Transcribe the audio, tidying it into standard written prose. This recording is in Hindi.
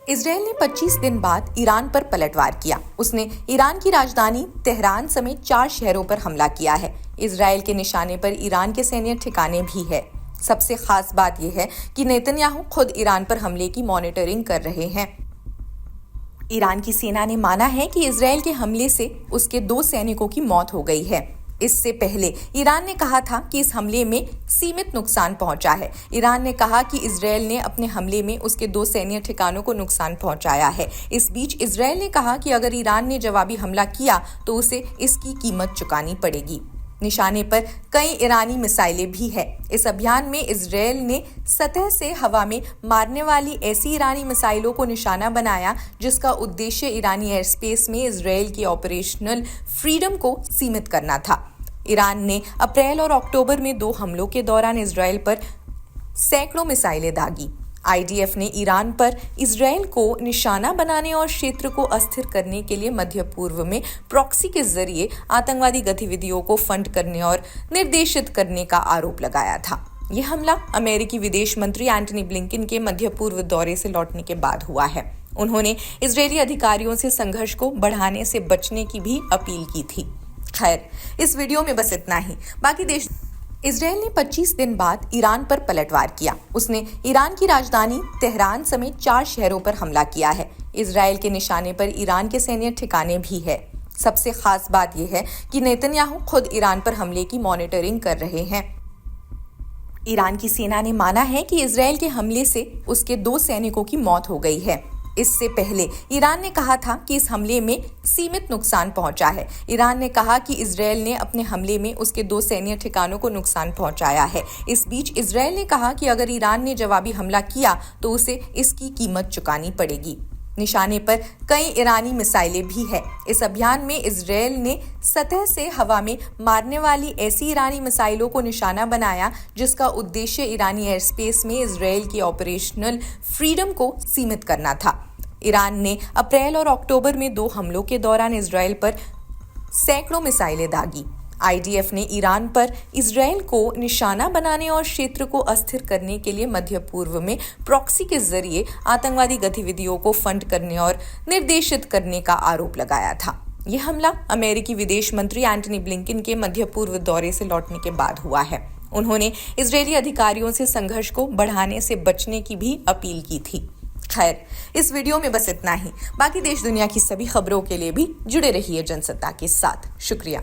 इसराइल ने 25 दिन बाद ईरान पर पलटवार किया। उसने ईरान की राजधानी तेहरान समेत 4 शहरों पर हमला किया है। इसराइल के निशाने पर ईरान के सैन्य ठिकाने भी है। सबसे खास बात यह है कि नेतन्याहू खुद ईरान पर हमले की मॉनिटरिंग कर रहे हैं। ईरान की सेना ने माना है कि इसराइल के हमले से उसके 2 सैनिकों की मौत हो गई है। इससे पहले ईरान ने कहा था कि इस हमले में सीमित नुकसान पहुंचा है। ईरान ने कहा कि इसराइल ने अपने हमले में उसके 2 सैन्य ठिकानों को नुकसान पहुंचाया है। इस बीच इसराइल ने कहा कि अगर ईरान ने जवाबी हमला किया तो उसे इसकी कीमत चुकानी पड़ेगी। निशाने पर कई ईरानी मिसाइलें भी है। इस अभियान में इसराइल ने सतह से हवा में मारने वाली ऐसी ईरानी मिसाइलों को निशाना बनाया जिसका उद्देश्य ईरानी एयर स्पेस में इसराइल की ऑपरेशनल फ्रीडम को सीमित करना था। ईरान ने अप्रैल और अक्टूबर में 2 हमलों के दौरान इसराइल पर सैकड़ों मिसाइलें दागी। आईडीएफ ने ईरान पर इसराइल को निशाना बनाने और क्षेत्र को अस्थिर करने के लिए मध्य पूर्व में प्रॉक्सी के जरिए आतंकवादी गतिविधियों को फंड करने और निर्देशित करने का आरोप लगाया था। यह हमला अमेरिकी विदेश मंत्री एंटनी ब्लिंकन के मध्य पूर्व दौरे से लौटने के बाद हुआ है। उन्होंने इजरायली अधिकारियों से संघर्ष को बढ़ाने से बचने की भी अपील की थी। खैर, इस वीडियो में बस इतना ही। बाकी देश इसराइल ने 25 दिन बाद ईरान पर पलटवार किया। उसने ईरान की राजधानी तेहरान समेत 4 शहरों पर हमला किया है। इसराइल के निशाने पर ईरान के सैन्य ठिकाने भी है। सबसे खास बात यह है कि नेतन्याहू खुद ईरान पर हमले की मॉनिटरिंग कर रहे हैं। ईरान की सेना ने माना है कि इसराइल के हमले से उसके 2 सैनिकों की मौत हो गई है। इससे पहले ईरान ने कहा था कि इस हमले में सीमित नुकसान पहुंचा है। ईरान ने कहा कि इसराइल ने अपने हमले में उसके 2 सैन्य ठिकानों को नुकसान पहुंचाया है। इस बीच इसराइल ने कहा कि अगर ईरान ने जवाबी हमला किया तो उसे इसकी कीमत चुकानी पड़ेगी। निशाने पर कई ईरानी मिसाइलें भी है। इस अभियान में इसराइल ने सतह से हवा में मारने वाली ऐसी ईरानी मिसाइलों को निशाना बनाया जिसका उद्देश्य ईरानी एयर स्पेस में इसराइल की ऑपरेशनल फ्रीडम को सीमित करना था। ईरान ने अप्रैल और अक्टूबर में 2 हमलों के दौरान इसराइल पर सैकड़ों मिसाइलें दागी। आईडीएफ ने ईरान पर इसराइल को निशाना बनाने और क्षेत्र को अस्थिर करने के लिए मध्य पूर्व में प्रॉक्सी के जरिए आतंकवादी गतिविधियों को फंड करने और निर्देशित करने का आरोप लगाया था। यह हमला अमेरिकी विदेश मंत्री एंटनी ब्लिंकन के मध्य पूर्व दौरे से लौटने के बाद हुआ है। उन्होंने इजरायली अधिकारियों से संघर्ष को बढ़ाने से बचने की भी अपील की थी। खैर, इस वीडियो में बस इतना ही। बाकी देश दुनिया की सभी खबरों के लिए भी जुड़े रहिए जनसत्ता के साथ। शुक्रिया।